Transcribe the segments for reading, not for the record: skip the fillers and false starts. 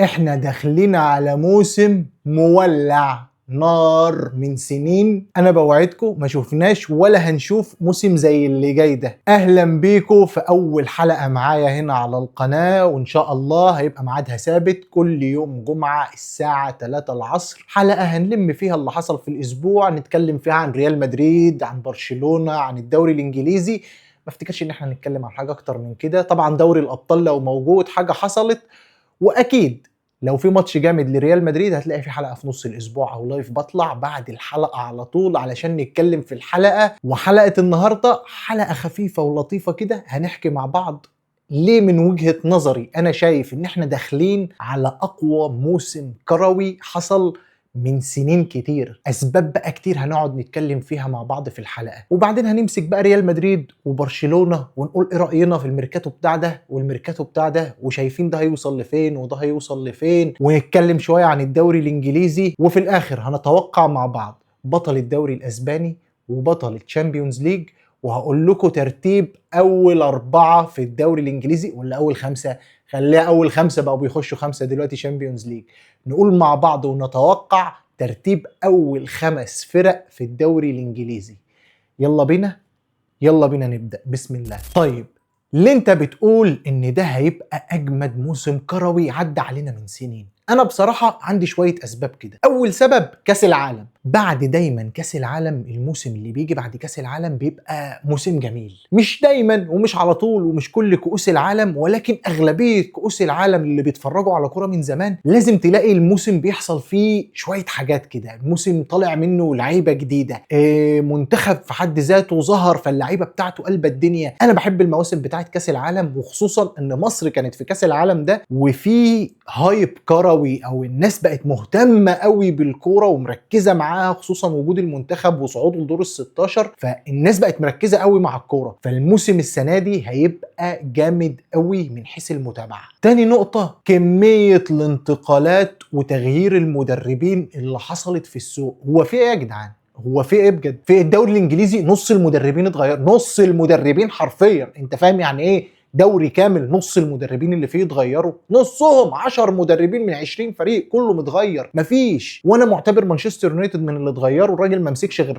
احنا داخلين على موسم مولع نار من سنين. انا بوعدكم ما شفناش ولا هنشوف موسم زي اللي جاي ده. اهلا بيكم في اول حلقة معايا هنا على القناة، وان شاء الله هيبقى ميعادها ثابت كل يوم جمعة الساعة 3 العصر. حلقة هنلم فيها اللي حصل في الاسبوع، نتكلم فيها عن ريال مدريد، عن برشلونة، عن الدوري الانجليزي. ما افتكرش ان احنا نتكلم عن حاجة اكتر من كده. طبعا دوري الابطال لو موجود حاجة حصلت، واكيد لو في ماتش جامد لريال مدريد هتلاقي في حلقه في نص الاسبوع او لايف بطلع بعد الحلقه على طول علشان نتكلم في الحلقه. وحلقه النهارده حلقه خفيفه ولطيفه كده، هنحكي مع بعض ليه من وجهه نظري انا شايف ان احنا داخلين على اقوى موسم كروي حصل من سنين كتير. اسباب بقى كتير هنقعد نتكلم فيها مع بعض في الحلقه، وبعدين هنمسك بقى ريال مدريد وبرشلونه ونقول ايه راينا في الميركاتو بتاع ده والميركاتو بتاع ده، وشايفين ده هيوصل لفين وده هيوصل لفين، ونتكلم شويه عن الدوري الانجليزي، وفي الاخر هنتوقع مع بعض بطل الدوري الاسباني وبطل الشامبيونز ليج. وهقول لكم ترتيب اول 4 في الدوري الانجليزي ولا اول 5، خليها اول 5 بقوا بيخشوا 5 دلوقتي شامبيونز ليج. نقول مع بعض ونتوقع ترتيب اول 5 فرق في الدوري الانجليزي. يلا بينا، يلا بينا نبدأ، بسم الله. طيب، اللي انت بتقول ان ده هيبقى اجمد موسم كروي عدى علينا من سنين، انا بصراحة عندي شوية اسباب كده. اول سبب كاس العالم. بعد دايما كاس العالم، الموسم اللي بيجي بعد كاس العالم بيبقى موسم جميل. مش دايما ومش على طول ومش كل كؤوس العالم، ولكن اغلبية كؤوس العالم اللي بيتفرجوا على كرة من زمان لازم تلاقي الموسم بيحصل فيه شوية حاجات كده. الموسم طالع منه لعيبة جديدة، منتخب في حد ذاته ظهر فاللعيبة بتاعته قلب الدنيا. انا بحب المواسم بتاعت كاس العالم، وخصوصا ان مصر كانت في كاس العالم ده وفي هايب كروي، او الناس بقت مهتمة قوي بالكورة ومركزة معاها، خصوصا وجود المنتخب وصعوده لدور ال16، فالناس بقت مركزة قوي مع الكورة. فالموسم السنة دي هيبقى جامد قوي من حيث المتابعة. تاني نقطة، كمية الانتقالات وتغيير المدربين اللي حصلت في السوق. هو في ايه يا جدعان؟ هو في ايه بجد؟ في الدوري الانجليزي نص المدربين اتغير، نص المدربين حرفيا. انت فاهم يعني ايه دوري كامل نص المدربين اللي فيه اتغيروا؟ نصهم 10 مدربين من 20 فريق كله متغير، مفيش. وانا معتبر مانشستر يونايتد من اللي اتغيروا، الراجل ما مسكش غير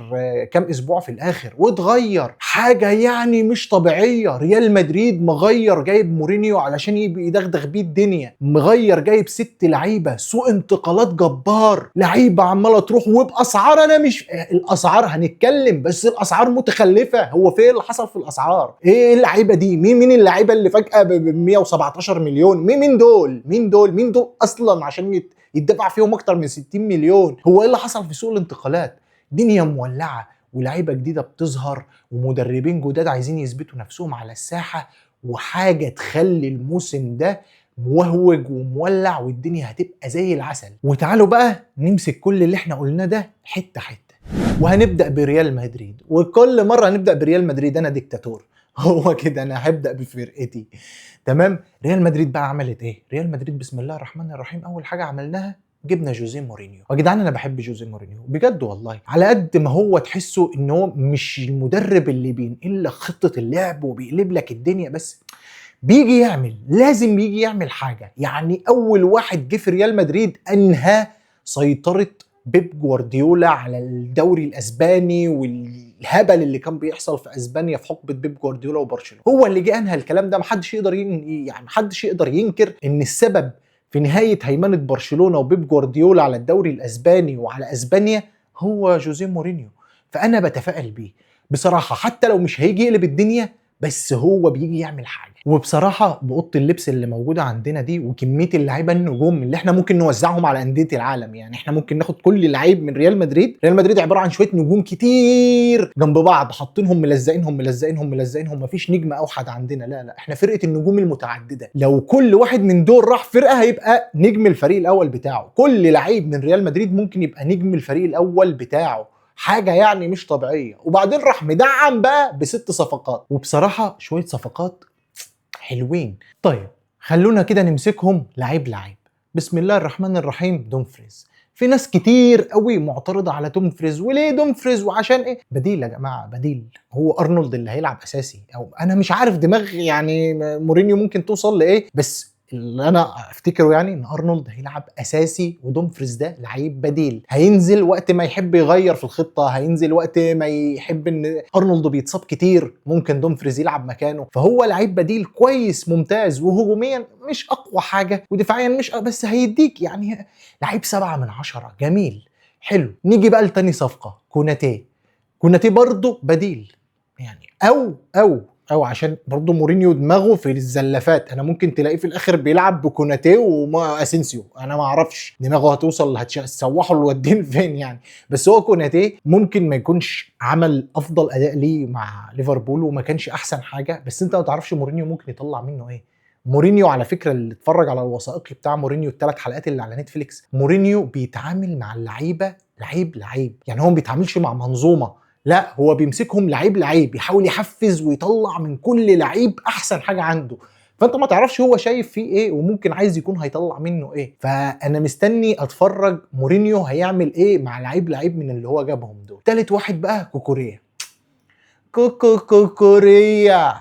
كام اسبوع في الاخر واتغير. حاجه يعني مش طبيعيه. ريال مدريد مغير، جايب مورينيو علشان يدغدغ بيه الدنيا، مغير جايب 6 لعيبه، سوق انتقالات جبار، لعيبه عماله تروح وباسعار. انا مش الاسعار هنتكلم، بس الاسعار متخلفه. هو في ايه اللي حصل في الاسعار؟ ايه اللعيبه دي؟ مين اللعيبه اللي فجأة ب 117 مليون؟ مين دول؟ مين دول اصلا عشان يدفع فيهم اكتر من 60 مليون؟ هو ايه اللي حصل في سوق الانتقالات؟ دنيا مولعة ولاعيبة جديدة بتظهر ومدربين جداد عايزين يثبتوا نفسهم على الساحة، وحاجة تخلي الموسم ده موهوج ومولع، والدنيا هتبقى زي العسل. وتعالوا بقى نمسك كل اللي احنا قلناه ده حتة حتة، وهنبدأ بريال مدريد. وكل مرة هنبدأ بريال مدريد أنا ديكتاتور. هو كده، انا هبدا بفرقتي. تمام. ريال مدريد بقى عملت ايه؟ ريال مدريد بسم الله الرحمن الرحيم، اول حاجه عملناها جبنا جوزيه مورينيو. يا جدعان انا بحب جوزيه مورينيو بجد والله، على قد ما هو تحسه ان هو مش المدرب اللي بينقل لك خطه اللعب وبيقلب لك الدنيا، بس بيجي يعمل، لازم بيجي يعمل حاجه. يعني اول واحد جه في ريال مدريد انهى سيطره بيب جوارديولا على الدوري الاسباني والهبل اللي كان بيحصل في اسبانيا في حقبه بيب جوارديولا وبرشلونه. هو اللي جه انهى الكلام ده. محدش يقدر يعني محدش يقدر ينكر ان السبب في نهايه هيمنه برشلونه وبيب جوارديولا على الدوري الاسباني وعلى اسبانيا هو جوزيه مورينيو. فانا بتفائل بيه بصراحه، حتى لو مش هيجي يقلب الدنيا، بس هو بيجي يعمل حاجه. وبصراحه باوضه اللبس اللي موجوده عندنا دي وكميه اللعيبه النجوم اللي احنا ممكن نوزعهم على انديه العالم، يعني احنا ممكن ناخد كل لعيب من ريال مدريد. ريال مدريد عباره عن شويه نجوم كتير جنب بعض، حاطينهم ملزقينهم، مفيش نجم اوحد عندنا. لا احنا فرقه النجوم المتعدده. لو كل واحد من دول راح فرقه هيبقى نجم الفريق الاول بتاعه. كل لعيب من ريال مدريد ممكن يبقى نجم الفريق الاول بتاعه، حاجة يعني مش طبيعية. وبعدين راح مدعم بقى ب6 صفقات، وبصراحة شوية صفقات حلوين. طيب خلونا كده نمسكهم لعيب لعيب. بسم الله الرحمن الرحيم. دومفريز. في ناس كتير قوي معترضة على دومفريز، وليه دومفريز وعشان ايه؟ بديل يا جماعة، بديل. هو ارنولد اللي هيلعب اساسي؟ او انا مش عارف دماغ يعني مورينيو ممكن توصل لايه، بس اللي انا افتكره يعني ان ارنولد هيلعب اساسي ودومفريز ده لعيب بديل، هينزل وقت ما يحب يغير في الخطه، هينزل وقت ما يحب ان ارنولد بيتصاب كتير ممكن دومفريز يلعب مكانه، فهو لعيب بديل كويس ممتاز، وهجوميا مش اقوى حاجه ودفاعيا مش بس هيديك يعني لعيب 7/10 جميل حلو. نيجي بقى لتاني صفقه كوناتي. كوناتي برضه بديل يعني، او عشان برضه مورينيو دماغه في الزلافات، انا ممكن تلاقيه في الاخر بيلعب بكوناتي وما اسينسيو، انا ما اعرفش دماغه هتوصل هتسوحه الودين فين يعني. بس هو كوناتي ممكن ما يكونش عمل افضل اداء ليه مع ليفربول وما كانش احسن حاجه، بس انت ما تعرفش مورينيو ممكن يطلع منه ايه. مورينيو على فكره اللي اتفرج على الوثائقي بتاع مورينيو ال3 حلقات اللي على نتفليكس، مورينيو بيتعامل مع اللعيبه لعيب يعني، هو ما بيتعاملش مع منظومه، لا هو بيمسكهم لعيب يحاول يحفز ويطلع من كل لعيب احسن حاجه عنده، فانت ما تعرفش هو شايف فيه ايه وممكن عايز يكون هيطلع منه ايه. فانا مستني اتفرج مورينيو هيعمل ايه مع لعيب من اللي هو جابهم دول. تالت واحد بقى كوكوريا. كوكوريا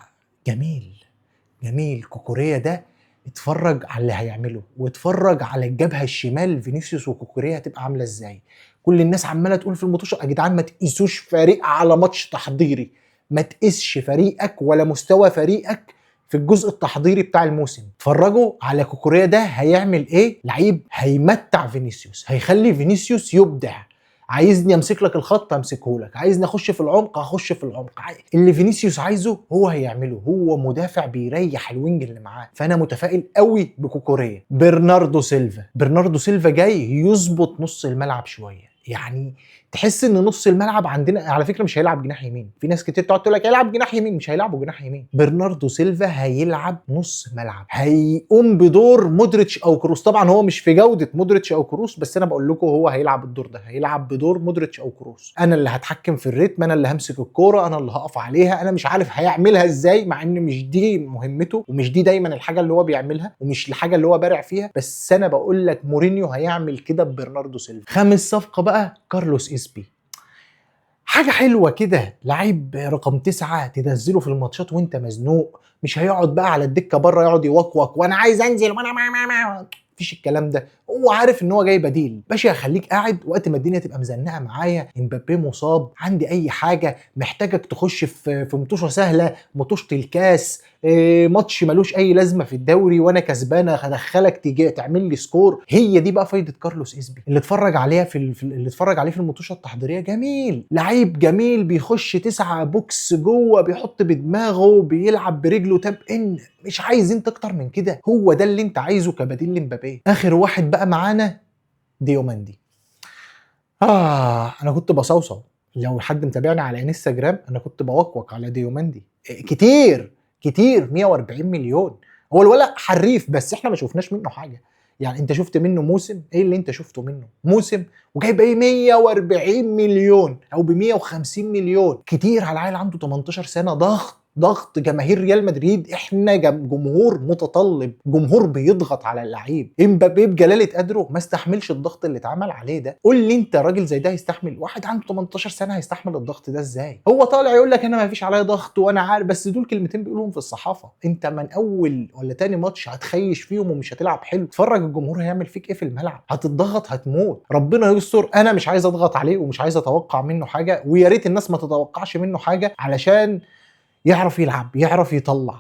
جميل كوكوريا ده، اتفرج على اللي هيعمله واتفرج على الجبهه الشمال فينيسيوس وكوكوريا هتبقى عامله ازاي. كل الناس عماله تقول في المطوشه يا جدعان ما تقيسوش فريق على ماتش تحضيري، ما تقيسش فريقك ولا مستوى فريقك في الجزء التحضيري بتاع الموسم. اتفرجوا على كوكوريا ده هيعمل ايه. لعيب هيمتع فينيسيوس، هيخلي فينيسيوس يبدع، عايزني امسك لك الخط همسكه لك، عايزني اخش في العمق هخش في العمق، اللي فينيسيوس عايزه هو هيعمله، هو مدافع بيريح الوينج اللي معاه. فانا متفائل قوي بكوكوريا. برناردو سيلفا جاي يظبط نص الملعب شويه، يعني تحس ان نص الملعب عندنا على فكره مش هيلعب جناح يمين، في ناس كتير تقعد تقول لك هيلعب جناح يمين، مش هيلعبوا جناح يمين. برناردو سيلفا هيلعب نص ملعب، هيقوم بدور مودريتش او كروس، طبعا هو مش في جوده مودريتش او كروس بس انا بقول لكم هو هيلعب الدور ده، هيلعب بدور مودريتش او كروس، انا اللي هتحكم في الريتم، انا اللي همسك الكوره، انا اللي هقف عليها. انا مش عارف هيعملها ازاي مع ان مش دي مهمته ومش دي دايما الحاجه اللي هو بيعملها ومش الحاجه اللي هو بارع فيها، بس انا بقول لك مورينيو هيعمل كده ببرناردو سيلفا. خامس صفقه بقى كارلوس اسبي، حاجة حلوة كده، لعيب رقم 9 تنزله في الماتشات وانت مزنوق، مش هيقعد بقى على الدكة بره يقعد يوكوك وانا عايز انزل وانا مفيش الكلام ده، هو عارف ان هو جاي بديل. باشا خليك قاعد وقت ما الدنيا تبقى مزنقه معايا، امبابي مصاب، عندي اي حاجه محتاجك تخش في مطوشه سهله، مطوشه الكاس، ماتش ملوش اي لازمه في الدوري وانا كسبانه هدخلك تيجي تعمل لي سكور. هي دي بقى فايده كارلوس اسبي اللي اتفرج عليها اللي اتفرج عليه في المطوشه التحضيريه. جميل، لعيب جميل بيخش 9 بوكس جوه، بيحط بدماغه، بيلعب برجله تاب ان، مش عايز انت اكتر من كده، هو ده اللي انت عايزه كبديل لمبابي. اخر واحد بقى معانا ديوماندي. انا كنت بصوصو، لو حد متابعني على انستجرام انا كنت بوكوك على ديوماندي كتير 140 مليون. هو الولد حريف بس احنا ما شفناش منه حاجه، يعني انت شفت منه موسم، ايه اللي انت شفته منه موسم وجايب ايه 140 مليون او ب 150 مليون؟ كتير على عيل عنده 18 سنه. ضغط جماهير ريال مدريد، احنا جمهور متطلب، جمهور بيضغط على اللعيب. امبابي بجلاله قدره ما استحملش الضغط اللي اتعمل عليه ده. قول لي انت راجل زي ده هيستحمل؟ واحد عنده 18 سنه هيستحمل الضغط ده ازاي؟ هو طالع يقول لك انا ما فيش عليا ضغط وانا عارف، بس دول كلمتين بيقولهم في الصحافه، انت من اول ولا تاني ماتش هتخيش فيهم ومش هتلعب حلو، اتفرج الجمهور هيعمل فيك ايه في الملعب، هتتضغط هتموت. ربنا يستر، انا مش عايز اضغط عليه ومش عايز اتوقع منه حاجه، ويا ريت الناس ما تتوقعش منه حاجه علشان يعرف يلعب يعرف يطلع.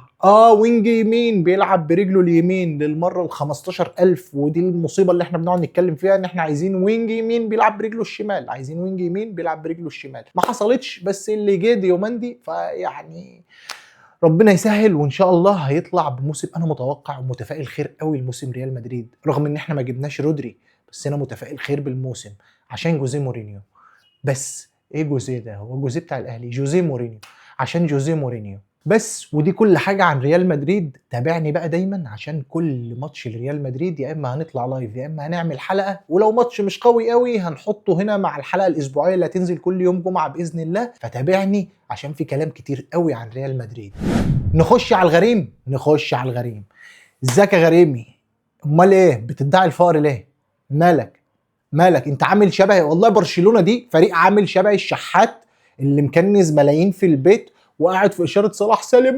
وينج يمين بيلعب برجله اليمين للمره ال15000، ودي المصيبه اللي احنا بنقعد نتكلم فيها، ان احنا عايزين وينج يمين بيلعب برجله الشمال، عايزين وينج يمين بيلعب برجله الشمال، ما حصلتش، بس اللي جه ديوماندي فيعني ربنا يسهل وان شاء الله هيطلع بموسم. انا متوقع ومتفائل خير قوي الموسم ريال مدريد، رغم ان احنا ما جبناش رودري، بس انا متفائل خير بالموسم عشان جوزيه مورينيو. بس ايه جوزيه ده؟ هو جوزيه بتاع الاهلي، جوزيه مورينيو، عشان جوزيه مورينيو بس. ودي كل حاجه عن ريال مدريد. تابعني بقى دايما عشان كل ماتش لريال مدريد يا اما هنطلع لايف يا اما هنعمل حلقه، ولو ماتش مش قوي قوي هنحطه هنا مع الحلقه الاسبوعيه اللي هتنزل كل يوم جمعه باذن الله. فتابعني عشان في كلام كتير قوي عن ريال مدريد. نخش على الغريم. ازيك يا غريمي؟ امال ايه بتدعي الفقر ليه؟ مالك انت عامل شبه والله برشلونه دي فريق عامل شبه الشحات اللي مكنز ملايين في البيت وقاعد في اشاره صلاح سالم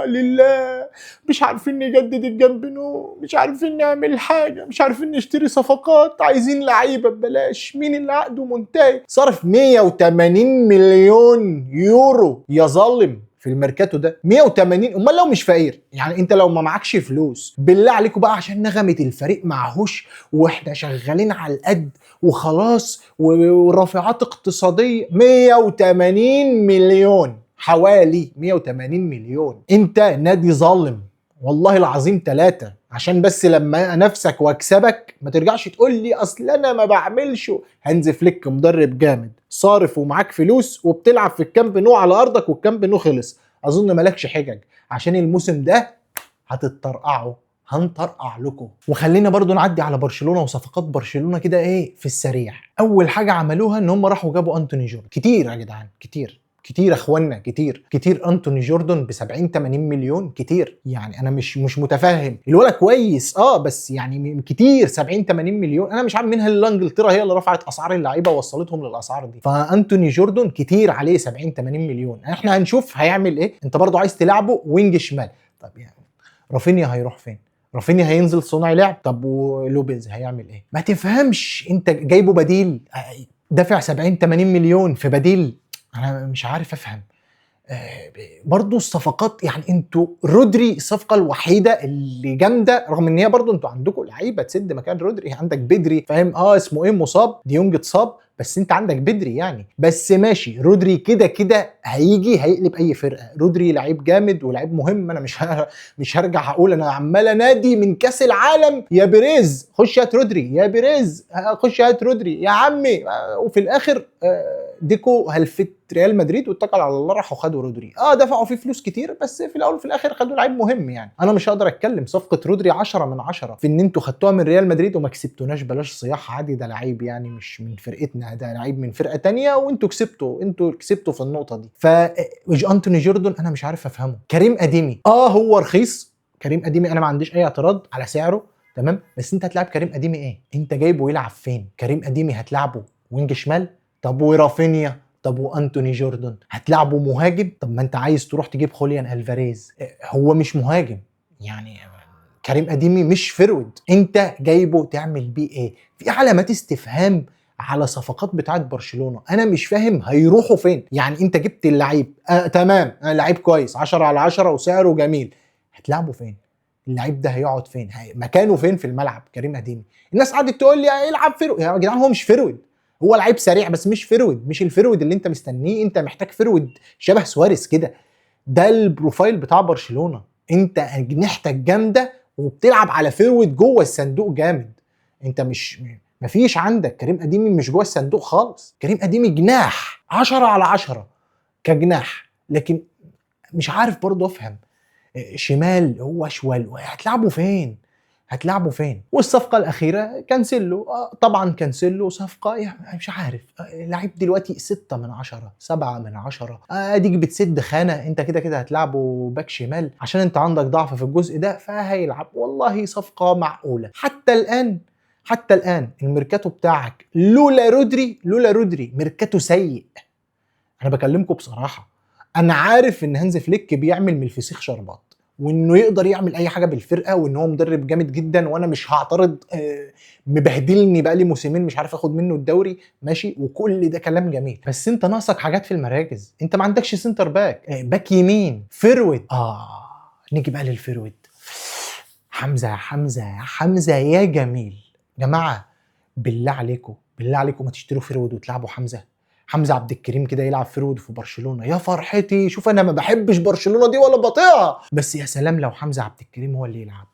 لله، مش عارفين نجدد الجنب نو، مش عارفين نعمل حاجه، مش عارفين نشتري صفقات، عايزين لعيبه ببلاش، مين اللي عقده منتهي؟ صرف 180 مليون يورو يا ظالم في الميركاتو ده. 180. امال لو مش فقير يعني، انت لو ما معكش فلوس بالله عليكم بقى، عشان نغمه الفريق معهوش واحنا شغالين على القد وخلاص ورافعات اقتصاديه، 180 مليون، حوالي 180 مليون. انت نادي ظالم والله العظيم ثلاثة، عشان بس لما نفسك واكسبك ما ترجعش تقول لي اصل انا ما بعملش. هانز فليك مدرب جامد صارف ومعاك فلوس وبتلعب في الكامب نو على ارضك، والكامب نو خلص، اظن مالكش حجج عشان الموسم ده هتتطرقعوا، هنطرقع لكم. وخلينا برضو نعدي على برشلونه وصفقات برشلونه كده ايه في السريع. اول حاجه عملوها ان هم راحوا جابوا انتوني جوردن. كتير يا جدعان، كتير يا اخوانا، كتير. انتوني جوردن ب 70 80 مليون كتير يعني. انا مش متفاهم، الولد كويس بس يعني كتير 70 80 مليون. انا مش عارف مين انجلترا هي اللي رفعت اسعار اللعيبه ووصلتهم للاسعار دي. فانتوني جوردن كتير عليه 70 80 مليون. احنا هنشوف هيعمل ايه. انت برضو عايز تلعبه وينج شمال، طب يعني رافينيا هيروح فين؟ رافينيا هينزل صناع لعب، طب ولوبيز هيعمل ايه؟ ما تفهمش. انت جايبه بديل، دافع 70 80 مليون في بديل. انا مش عارف افهم. برضو الصفقات يعني، انتوا رودري الصفقه الوحيده اللي جامده، رغم ان هي برضو انتوا عندكم لعيبه تسد مكان رودري. عندك بدري فاهم، اسمه ايه، مصاب، ديونج اتصاب، بس انت عندك بدري يعني. بس ماشي، رودري كده هيجي هيقلب اي فرقه. رودري لعيب جامد ولعيب مهم. انا مش هرجع هقول انا عمال انادي من كاس العالم يا بيريز خش هات رودري، يا بيريز خش هات رودري يا عمي، وفي الاخر ديكو هلفت ريال مدريد واتكل على الله راحوا خدوا رودري. دفعوا فيه فلوس كتير، بس في الاول وفي الاخر خدوا لعيب مهم يعني. انا مش هقدر اتكلم. صفقه رودري 10 من 10 في ان انتوا خدتوها من ريال مدريد وما كسبتوناش. بلاش صياح، عادي، ده لعيب يعني مش من فرقتنا، ده لعيب من فرقه تانية وانتوا كسبتوا في النقطه دي. انتوني جوردن انا مش عارف افهمه. كريم اديمي هو رخيص. كريم اديمي انا ما عنديش اي اعتراض على سعره، تمام، بس انت هتلعب كريم اديمي ايه؟ انت جايبه يلعب فين؟ كريم اديمي هتلعبه وينج شمال؟ طب ورافينيا؟ طب وانتوني جوردن هتلعبه مهاجم؟ طب ما انت عايز تروح تجيب خوليان الفاريز، هو مش مهاجم يعني. كريم اديمي مش فرود، انت جايبه تعمل بيه ايه؟ في علامات استفهام على صفقات بتاعت برشلونة. انا مش فاهم هيروحوا فين يعني. انت جبت اللعيب تمام، لعيب كويس 10 على 10 وسعره جميل، هتلعبه فين؟ اللعيب ده هيقعد فين؟ مكانه فين في الملعب؟ كريم اديمي الناس قعدت تقول لي يلعب فرود. يا جدعان هو مش فرود، هو لعيب سريع بس مش فرود، مش الفرود اللي انت مستنيه. انت محتاج فرود شبه سواريز كده. ده البروفايل بتاع برشلونة. انت اجنحتك جامده وبتلعب على فرود جوه الصندوق جامد. انت مفيش عندك كريم اديمي مش جوه الصندوق خالص. كريم اديمي جناح 10 على 10 كجناح، لكن مش عارف برضه افهم. شمال هو شوال، هتلعبوا فين؟ والصفقه الاخيره كانسيلو. طبعا كانسيلو صفقه يعني مش عارف، لعيب دلوقتي 6 من 10 7 من 10. اديك بتسد خانه. انت كده هتلعبه باك شمال عشان انت عندك ضعف في الجزء ده، فهيلعب. والله صفقه معقوله. حتى الان الميركاتو بتاعك لولا رودري ميركاتو سيء. انا بكلمكم بصراحه. انا عارف ان هانز فليك بيعمل من الفسيخ شربات، وانه يقدر يعمل اي حاجه بالفرقه، وان هو مدرب جامد جدا، وانا مش هعترض. مبهدلني بقى لي موسمين مش عارف اخد منه الدوري، ماشي، وكل ده كلام جميل، بس انت ناقصك حاجات في المراكز. انت ما عندكش سنتر باك، باك يمين، فيرويد. نيجي بقى للفيرويد. حمزه يا جميل. جماعه بالله عليكم ما تشتروا فيرويد وتلعبوا حمزه عبد الكريم كده يلعب فيرود في برشلونه. يا فرحتي. شوف انا ما بحبش برشلونه دي ولا بطيئها، بس يا سلام لو حمزه عبد الكريم هو اللي يلعب.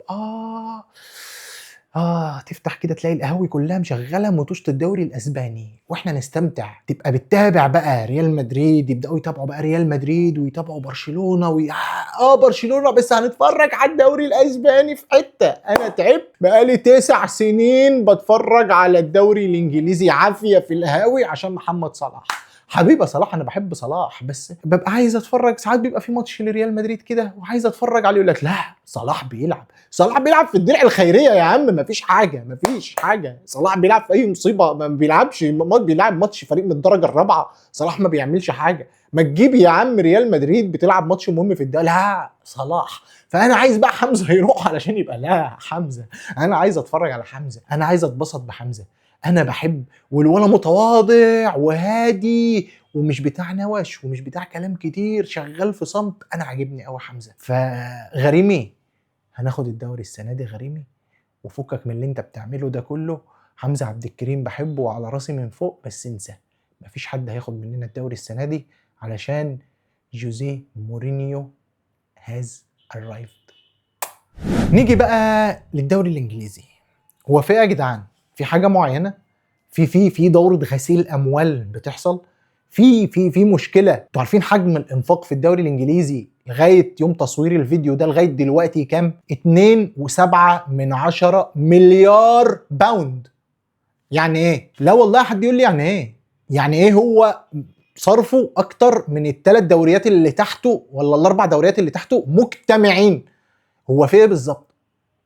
تفتح كده تلاقي القهاوي كلها مشغله مطوشه الدوري الاسباني واحنا نستمتع. تبقى بتتابع بقى ريال مدريد، يبداوا يتابعوا بقى ريال مدريد ويتابعوا برشلونه برشلونه، بس هنتفرج على الدوري الاسباني في حته. انا تعبت بقالي 9 سنين بتفرج على الدوري الانجليزي عافيه في القهاوي عشان محمد صلاح. حبيبي صلاح، انا بحب صلاح، بس ببقى عايز اتفرج ساعات، بيبقى في ماتش لريال مدريد كده وعايز اتفرج عليه، يقول لك لا صلاح بيلعب، صلاح بيلعب في الدرع الخيريه يا عم، مفيش حاجه مفيش حاجه، صلاح بيلعب في اي مصيبه، ما بيلعبش بيلعب ماتش فريق من الدرجه الرابعه، صلاح ما بيعملش حاجه. ما تجيب يا عم ريال مدريد بتلعب ماتش مهم في الدوري، لا صلاح. فانا عايز بقى حمزه يروح علشان يبقى لا حمزه، انا عايز اتفرج على حمزه، انا عايز اتبسط بحمزه، انا بحب. والولا متواضع وهادي ومش بتاع نوش ومش بتاع كلام كتير، شغال في صمت، انا عاجبني قوي حمزه. فغريمي هناخد الدوري السنه دي غريمي، وفكك من اللي انت بتعمله ده كله. حمزه عبد الكريم بحبه وعلى راسي من فوق، بس انسى، مفيش حد هياخد مننا الدوري السنه دي علشان جوزيه مورينيو هاز arrived. نيجي بقى للدوري الانجليزي. هو في يا جدعان في حاجه معينه، في دوره غسيل اموال بتحصل، في مشكله. انتوا عارفين حجم الانفاق في الدوري الانجليزي لغايه يوم تصوير الفيديو ده لغايه دلوقتي كام؟ 2.7 مليار باوند. يعني ايه؟ لا والله حد يقول لي يعني ايه؟ يعني ايه هو صرفه اكتر من الثلاث دوريات اللي تحته ولا الاربع دوريات اللي تحته مجتمعين؟ هو في ايه بالظبط؟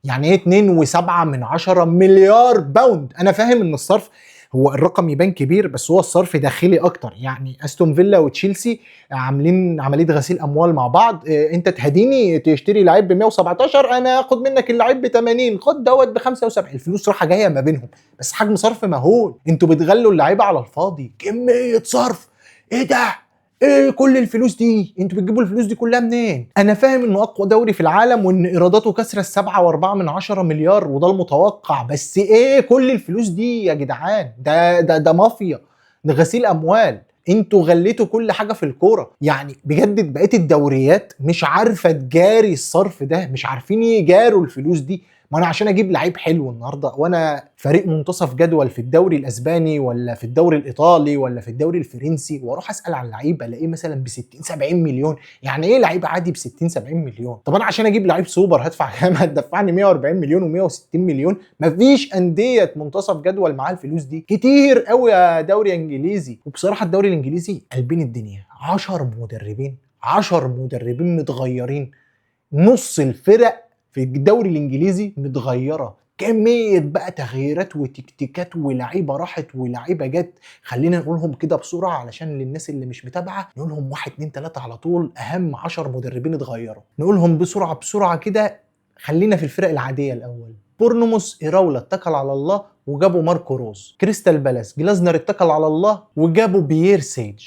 يعني ايه 2.7 مليار باوند؟ انا فاهم ان الصرف، هو الرقم يبان كبير بس هو الصرف داخلي اكتر. يعني استون فيلا وتشيلسي عاملين عمليه غسيل اموال مع بعض، انت تهديني تشتري لعيب ب 117، انا اخد منك اللعيب ب 80، خد دوت ب 75، الفلوس رايحه جايه ما بينهم، بس حجم صرف مهول. انتوا بتغلوا اللعيبه على الفاضي، كميه صرف، ايه ده؟ ايه كل الفلوس دي؟ انتوا بتجيبوا الفلوس دي كلها منين؟ انا فاهم انه اقوى دوري في العالم وان ايراداته كسر 7.4 مليار وده المتوقع، بس ايه كل الفلوس دي يا جدعان؟ ده مافيا، ده غسيل اموال. انتوا غليتوا كل حاجه في الكوره. يعني بجد بقيه الدوريات مش عارفه تجاري الصرف ده، مش عارفين يجاروا الفلوس دي. ما انا عشان اجيب لعيب حلو النهارده وانا فريق منتصف جدول في الدوري الاسباني ولا في الدوري الايطالي ولا في الدوري الفرنسي، واروح اسال عن لعيب الاقيه مثلا ب 60 70 مليون. يعني ايه لعيب عادي ب 60 70 مليون؟ طب انا عشان اجيب لعيب سوبر هدفع كام؟ هتدفعني 140 مليون و160 مليون. مفيش انديه منتصف جدول معاها الفلوس دي، كتير قوي يا دوري انجليزي. وبصراحه الدوري الانجليزي قلبين الدنيا، 10 مدربين، 10 مدربين متغيرين، نص الفرق في الدوري الانجليزي متغيره، كميه بقى تغييرات وتكتيكات ولعيبه راحت ولعيبه جت. خلينا نقولهم كده بسرعه علشان للناس اللي مش متابعه، نقولهم 1 2 3 على طول، اهم 10 مدربين اتغيروا نقولهم بسرعه بسرعه كده. خلينا في الفرق العاديه الاول. بورنموث ايراولا اتكل على الله وجابوا ماركو روز. كريستال بالاس جلازنر اتكل على الله وجابوا بيير سيج.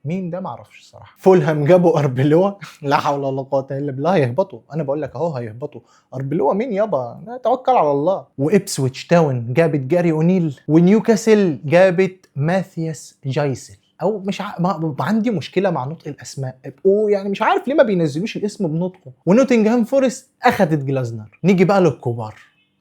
مين ده؟ معرفش الصراحه. فولهام جابوا اربيلوا لا حول ولا قوه الا بالله، هيهبطوا، انا بقول لك اهو هيهبطوا. اربيلوا مين يابا؟ توكل على الله. وابسويتش تاون جابت جاري اونيل، ونيوكاسل جابت ماثياس جايسل، او مش عندي مشكله مع نطق الاسماء، يعني مش عارف ليه ما بينزلوش الاسم بنطقه. ونوتنجهام فورست اخذت جلازنر. نيجي بقى للكبار.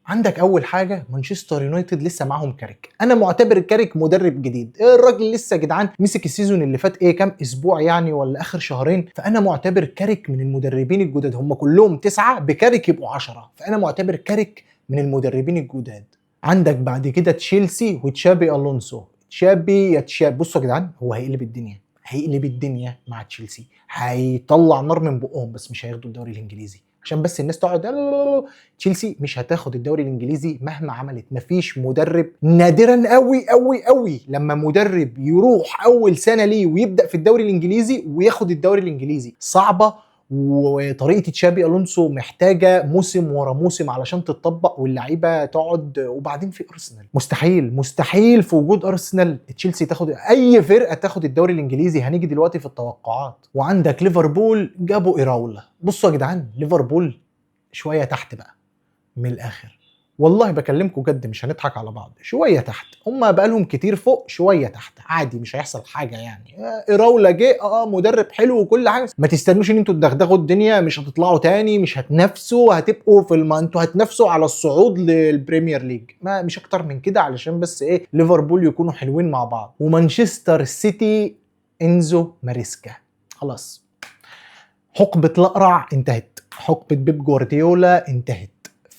عندك اول حاجه مانشستر يونايتد لسه معاهم كاريك. انا معتبر كاريك مدرب جديد، الراجل لسه يا جدعان مسك السيزون اللي فات ايه كام اسبوع يعني ولا اخر شهرين، فانا معتبر كاريك من المدربين الجداد. هم كلهم 9 بكاريك يبقوا 10، فانا معتبر كاريك من المدربين الجداد. عندك بعد كده تشيلسي وتشابي الونسو. تشابي يا تشابي، بصوا يا جدعان هو هيقلب الدنيا، هيقلب الدنيا مع تشيلسي، هيطلع نار من بقهم، بس مش هياخدوا الدوري الانجليزي عشان بس الناس تقعد. تشيلسي مش هتاخد الدوري الانجليزي مهما عملت. مفيش مدرب، نادرا قوي قوي قوي لما مدرب يروح اول سنه ليه ويبدا في الدوري الانجليزي وياخد الدوري الانجليزي، صعبه. وطريقه تشابي الونسو محتاجه موسم ورا موسم علشان تتطبق واللعيبه تقعد. وبعدين في ارسنال، مستحيل في وجود ارسنال تشيلسي تاخد، اي فرقه تاخد الدوري الانجليزي. هنيجي دلوقتي في التوقعات. وعندك ليفربول جابوا ايراولا. بصوا يا جدعان ليفربول شويه تحت بقى من الاخر، والله بكلمكم جد مش هنضحك على بعض، شويه تحت. هم بقالهم كتير فوق، شويه تحت، عادي مش هيحصل حاجه يعني. ايراولا جه مدرب حلو وكل حاجه، ما تستنوش ان انتوا تدغدغوا الدنيا، مش هتطلعوا تاني، مش هتنافسوا، هتبقوا في انتوا هتنافسوا على الصعود للبريمير ليج، ما مش اكتر من كده، علشان بس ايه ليفربول يكونوا حلوين مع بعض. ومانشستر سيتي انزو ماريسكا، خلاص حقبه الاقرع انتهت، حقبه بيب جوارديولا انتهت.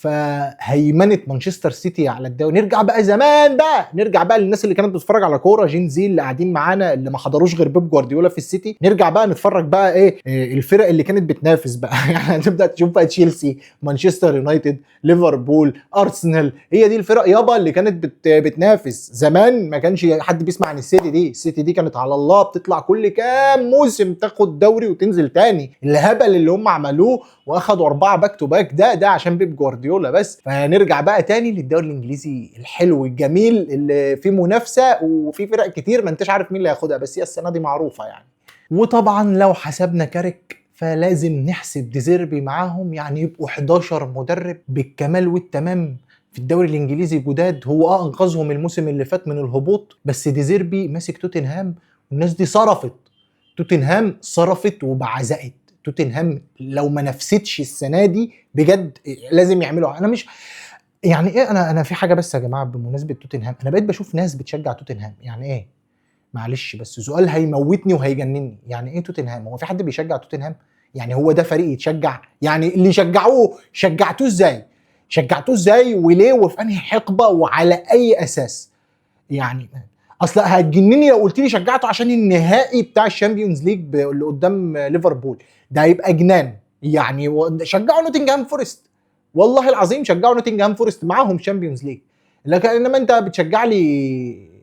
فهيمنه مانشستر سيتي على الدوري. نرجع بقى زمان بقى، نرجع بقى للناس اللي كانت بتتفرج على كوره، جين زي اللي قاعدين معانا اللي ما حضروش غير بيب جوارديولا في السيتي. نرجع بقى نتفرج بقى إيه الفرق اللي كانت بتنافس بقى يعني هتبدا تشوف بقى تشيلسي، مانشستر يونايتد، ليفربول، ارسنال. هي دي الفرق يابا اللي كانت بتنافس زمان. ما كانش حد بيسمع عن السيتي دي كانت على الله، بتطلع كل كام موسم تاخد دوري وتنزل تاني. الهبل اللي هم عملوه واخدوا 4 باك تو باك ده عشان بيب جوارديولا بس. فنرجع بقى تاني للدوري الانجليزي الحلو الجميل اللي فيه منافسه وفي فرق كتير ما انتش عارف مين اللي هياخدها، بس هي السنه دي معروفه يعني. وطبعا لو حسبنا كارك فلازم نحسب ديزيربي معاهم، يعني يبقوا 11 مدرب بالكمال والتمام في الدوري الانجليزي جداد. هو انقذهم الموسم اللي فات من الهبوط، بس ديزيربي ماسك توتنهام والناس دي صرفت. توتنهام صرفت وبعزقت. توتنهام لو ما نفستش السنه دي بجد لازم يعملوا. انا مش يعني ايه، انا في حاجه بس يا جماعه بمناسبه توتنهام، انا بقيت بشوف ناس بتشجع توتنهام. يعني ايه؟ معلش بس سؤال هيموتني وهيجنني، يعني ايه توتنهام؟ هو في حد بيشجع توتنهام؟ يعني هو ده فريق يتشجع؟ يعني اللي شجعوه شجعتوه ازاي؟ شجعتوه ازاي وليه وفي انهي حقبه وعلى اي اساس؟ يعني اصل هتجنني لو قلت لي شجعته عشان النهائي بتاع الشامبيونز ليج اللي قدام ليفربول، ده هيبقى جنان. يعني شجعوا نوتنجهام فورست، والله العظيم شجعوا نوتنجهام فورست معاهم شامبيونز ليج. لكن انما انت بتشجع لي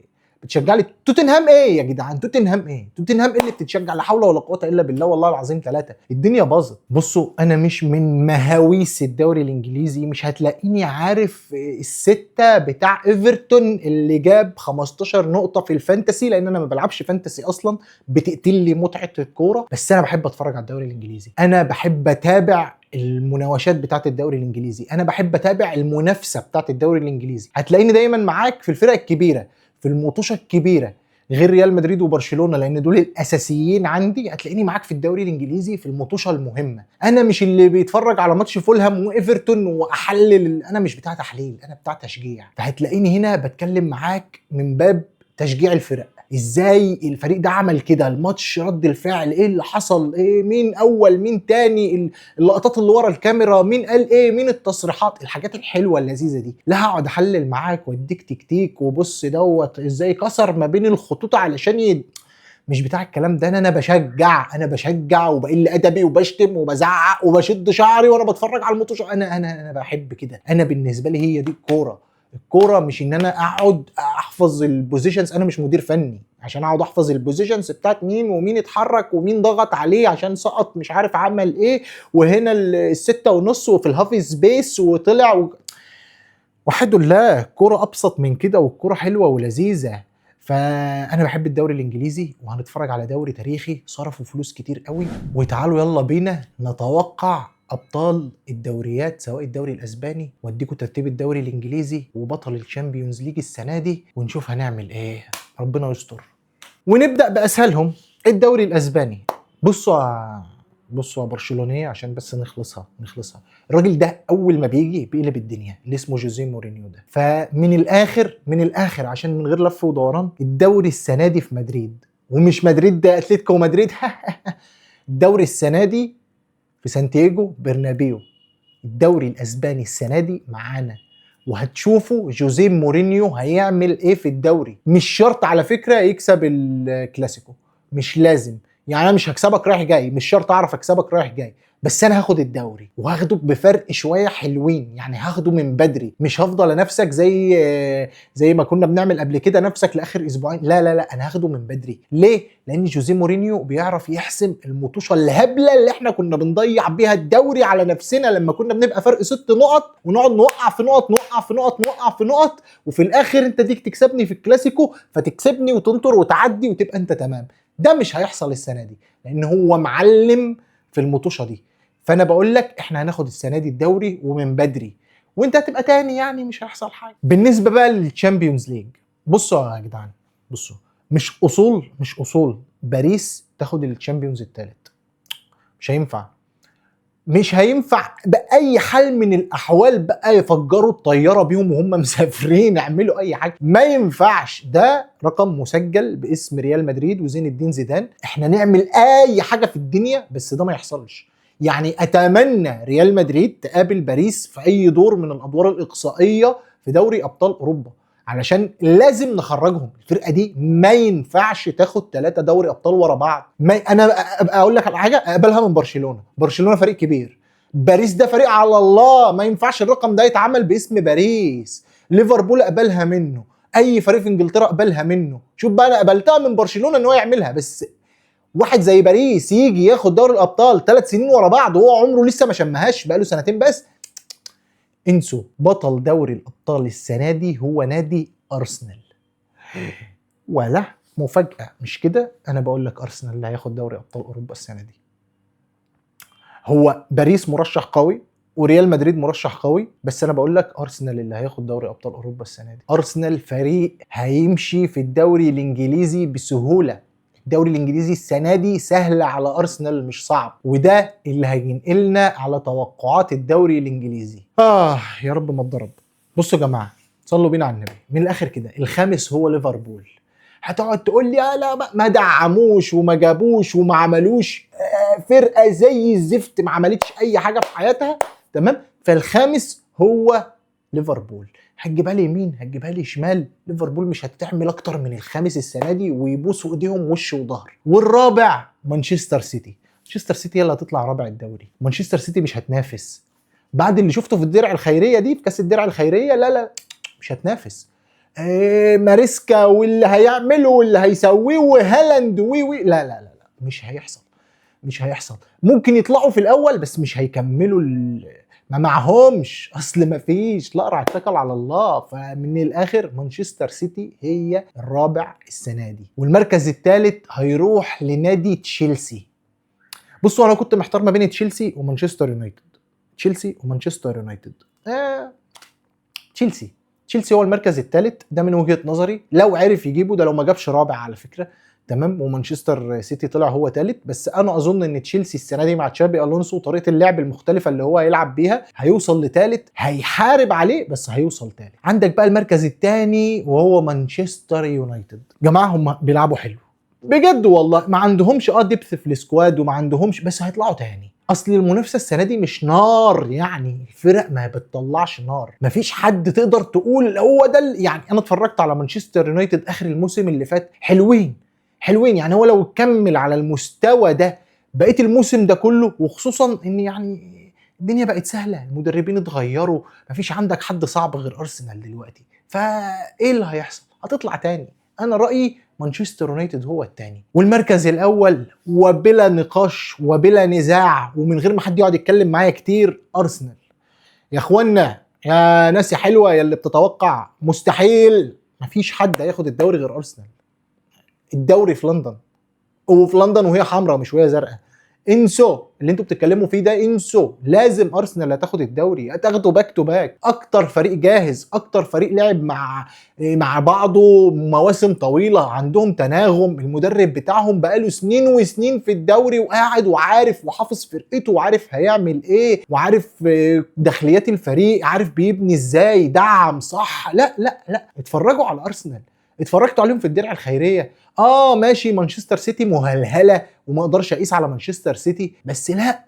توتنهام ايه يا جدعان؟ توتنهام ايه اللي بتتشجع؟ لا حول ولا قوه الا بالله، والله العظيم 3 الدنيا باظت. بصوا انا مش من مهاويس الدوري الانجليزي، مش هتلاقيني عارف الستة بتاع ايفرتون اللي جاب 15 نقطه في الفانتسي، لان انا ما بلعبش فانتسي اصلا، بتقتل لي متعه الكوره. بس انا بحب اتفرج على الدوري الانجليزي، انا بحب اتابع المناوشات بتاعت الدوري الانجليزي، انا بحب اتابع المنافسه بتاعت الدوري الانجليزي. هتلاقيني دايما معاك في الفرق الكبيره، في المطوشه الكبيره، غير ريال مدريد وبرشلونه لان دول الاساسيين عندي. هتلاقيني معاك في الدوري الانجليزي في المطوشه المهمه. انا مش اللي بيتفرج على ماتش فولهام وايفرتون واحلل، انا مش بتاع تحليل، انا بتاع تشجيع. فهتلاقيني هنا بتكلم معاك من باب تشجيع الفرق. ازاي الفريق ده عمل كده، الماتش، رد الفعل، ايه اللي حصل، ايه مين اول مين تاني، اللقطات اللي ورا الكاميرا، مين قال ايه، مين التصريحات، الحاجات الحلوه اللذيذه دي. لا هقعد احلل معاك واديك تكتيك وبص دوت ازاي كسر ما بين الخطوط علشان مش بتاع الكلام ده. انا بشجع وبقل ادبي وبشتم وبزعق وبشد شعري وانا بتفرج على الماتش. انا بحب كده. انا بالنسبه لي هي دي الكوره مش ان انا اقعد احفظ البوزيشنز. انا مش مدير فني عشان اقعد احفظ البوزيشنز بتاعت مين ومين اتحرك ومين ضغط عليه عشان سقط مش عارف عمل ايه، وهنا ال6.5 وفي الهاف سبيس وطلع وحد الله. الكوره ابسط من كده والكوره حلوه ولذيذه. فانا بحب الدوري الانجليزي وهنتفرج على دوري تاريخي صرفوا فلوس كتير قوي. وتعالوا يلا بينا نتوقع ابطال الدوريات، سواء الدوري الاسباني، واديكوا ترتيب الدوري الانجليزي وبطل الشامبيونز ليج السنه دي، ونشوف هنعمل ايه. ربنا يستر. ونبدا باسهلهم، الدوري الاسباني. بصوا يا برشلونيه عشان بس نخلصها. الراجل ده اول ما بيجي بيقلب الدنيا، اللي اسمه جوزيه مورينيو ده. فمن الاخر عشان من غير لف ودوران، الدوري السنه دي في مدريد، ومش مدريد ده اتلتيكو مدريد الدوري السنه دي في سانتياغو برنابيو. الدوري الاسباني السنه دي معانا، وهتشوفوا جوزيه مورينيو هيعمل ايه في الدوري. مش شرط على فكره يكسب الكلاسيكو، مش لازم. يعني انا مش هكسبك رايح جاي، مش شرط اعرف اكسبك رايح جاي، بس انا هاخد الدوري وهاخده بفرق شويه حلوين. يعني هاخده من بدري، مش هفضل انافسك زي ما كنا بنعمل قبل كده، نفسك لاخر اسبوعين. لا انا هاخده من بدري. ليه؟ لان جوزيه مورينيو بيعرف يحسم المطوشه الهبله اللي احنا كنا بنضيع بيها الدوري على نفسنا لما كنا بنبقى فرق 6 نقط ونقعد نوقع في نقط وفي الاخر انت ديك تكسبني في الكلاسيكو فتكسبني وتنطر وتعدي وتبقى انت تمام. ده مش هيحصل السنه دي لان هو معلم في المطوشه دي. فانا بقول لك احنا هناخد السنه دي الدوري ومن بدري، وانت هتبقى تاني، يعني مش هيحصل حاجه. بالنسبه بقى للتشامبيونز ليج، بصوا يا جدعان، مش اصول باريس تاخد التشامبيونز الثالث. مش هينفع باي حال من الاحوال. بقى يفجروا الطياره بيهم وهم مسافرين، يعملوا اي حاجه، ما ينفعش. ده رقم مسجل باسم ريال مدريد وزين الدين زيدان. احنا نعمل اي حاجه في الدنيا بس ده ما يحصلش. يعني اتمنى ريال مدريد تقابل باريس في اي دور من الادوار الاقصائيه في دوري ابطال اوروبا، علشان لازم نخرجهم. الفرقه دي ما ينفعش تاخد 3 دوري ابطال ورا بعض. ما انا ابقى اقول لك على حاجه، اقبلها من برشلونه. برشلونه فريق كبير، باريس ده فريق على الله، ما ينفعش الرقم ده يتعمل باسم باريس. ليفربول اقبلها منه، اي فريق في انجلترا اقبلها منه. شوف بقى، انا قبلتها من برشلونه ان هو يعملها، بس واحد زي باريس يجي ياخد دوري الابطال 3 سنين ورا بعض وهو عمره لسه ما شمهاش، بقاله سنتين بس. انسوا. بطل دوري الابطال السنه دي هو نادي ارسنال. ولا مفاجاه مش كده؟ انا بقول لك ارسنال اللي هياخد دوري ابطال اوروبا السنه دي. هو باريس مرشح قوي وريال مدريد مرشح قوي، بس انا بقول لك ارسنال اللي هياخد دوري ابطال اوروبا السنه دي. ارسنال فريق هيمشي في الدوري الانجليزي بسهوله. الدوري الانجليزي السنه دي سهل على ارسنال مش صعب، وده اللي هينقلنا على توقعات الدوري الانجليزي. يا رب ما اتضرب. بصوا يا جماعه، صلوا بينا على النبي. من الاخر كده، الخامس هو ليفربول. هتقعد تقول لي لا ما دعموش وما جابوش وما عملوش، فرقه زي الزفت ما عملتش اي حاجه في حياتها، تمام؟ فالخامس هو ليفربول. هتجيبها لي يمين هتجيبها لي شمال، ليفربول مش هتعمل اكتر من الخامس السنه دي ويبوسوا ايديهم وش وظهر. والرابع مانشستر سيتي. مانشستر سيتي هي اللي هتطلع رابع الدوري. مانشستر سيتي مش هتنافس بعد اللي شفته في الدرع الخيريه دي، في كاس الدرع الخيريه. لا مش هتنافس. ماريسكا واللي هيعمله واللي هيسويه وهالاند وي لا مش هيحصل. مش هيحصل. ممكن يطلعوا في الاول بس مش هيكملوا ما معهمش، اصل ما فيش. لا راح اتكل على الله. فمن الاخر مانشستر سيتي هي الرابع السنه دي، والمركز الثالث هيروح لنادي تشيلسي. بصوا انا كنت محتار ما بين تشيلسي ومانشستر يونايتد. تشيلسي ومانشستر يونايتد. تشيلسي هو المركز الثالث ده من وجهة نظري، لو عرف يجيبه ده، لو ما جابش رابع على فكرة، تمام؟ ومانشستر سيتي طلع هو ثالث. بس انا اظن ان تشيلسي السنه دي مع تشابي الونسو وطريقه اللعب المختلفه اللي هو هيلعب بيها هيوصل لثالث، هيحارب عليه بس هيوصل ثالث. عندك بقى المركز الثاني وهو مانشستر يونايتد. جماعه هم بيلعبوا حلو بجد والله، ما عندهمش ديبث في السكواد وما عندهمش، بس هيطلعوا تاني. اصل المنافسه السنه دي مش نار، يعني الفرق ما بتطلعش نار. مفيش حد تقدر تقول هو ده يعني انا اتفرجت على مانشستر يونايتد اخر الموسم اللي فات، حلوين يعني هو لو كمل على المستوى ده بقيت الموسم ده كله، وخصوصا ان يعني الدنيا بقت سهله، المدربين اتغيروا، مفيش عندك حد صعب غير ارسنال دلوقتي، فايه اللي هيحصل؟ هتطلع تاني. انا رايي مانشستر يونايتد هو الثاني، والمركز الاول وبلا نقاش وبلا نزاع ومن غير ما حد يقعد يتكلم معايا كتير ارسنال. يا اخوانا يا ناس حلوه يا اللي بتتوقع، مستحيل مفيش حد هياخد الدوري غير ارسنال. الدوري في لندن، وفي لندن وهي حمراء مش وهي زرقاء. انسوا اللي انتوا بتتكلموا فيه ده، انسوا. لازم ارسنال هتاخد الدوري، هتاخده باك تو باك. اكتر فريق جاهز، اكتر فريق لعب مع بعضه مواسم طويله، عندهم تناغم. المدرب بتاعهم بقاله سنين وسنين في الدوري وقاعد وعارف وحافظ فرقته وعارف هيعمل ايه وعارف داخليات الفريق، عارف بيبني ازاي، دعم صح. لا اتفرجوا على ارسنال، اتفرجتوا عليهم في الدرع الخيريه. ماشي مانشستر سيتي مهلهله وما اقدرش اقيس على مانشستر سيتي، بس لا،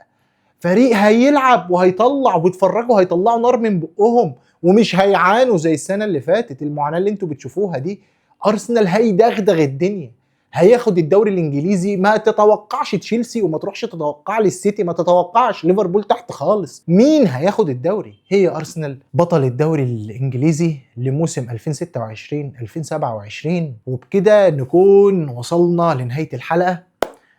فريق هيلعب وهيطلع، واتفرجوا هيطلعوا نار من بقهم ومش هيعانوا زي السنه اللي فاتت المعاناه اللي انتوا بتشوفوها دي. ارسنال هيدغدغ الدنيا، هياخد الدوري الانجليزي. ما تتوقعش تشيلسي وما تروحش تتوقع للسيتي، ما تتوقعش ليفربول تحت خالص. مين هياخد الدوري؟ هي ارسنال بطل الدوري الانجليزي لموسم 2026 2027. وبكده نكون وصلنا لنهايه الحلقه.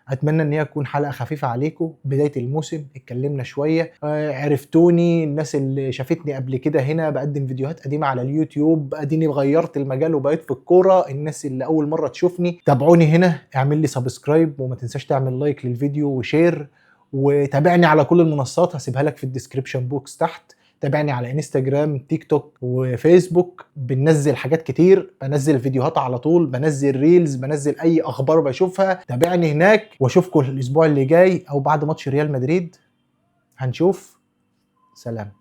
اتمنى ان هي تكون حلقه خفيفه عليكم. بدايه الموسم اتكلمنا شويه، عرفتوني. الناس اللي شافتني قبل كده هنا بقدم فيديوهات قديمه على اليوتيوب، اديني غيرت المجال وبقيت في الكوره. الناس اللي اول مره تشوفني تابعوني هنا، اعمل لي سبسكرايب وما تنساش تعمل لايك للفيديو وشير، وتابعني على كل المنصات هسيبها لك في الديسكريبشن بوكس تحت. تابعني على انستجرام، تيك توك وفيسبوك، بننزل حاجات كتير، بنزل فيديوهات على طول، بنزل ريلز، بنزل اي اخبار بشوفها. تابعني هناك واشوفكم الاسبوع اللي جاي او بعد ماتش ريال مدريد. هنشوف. سلام.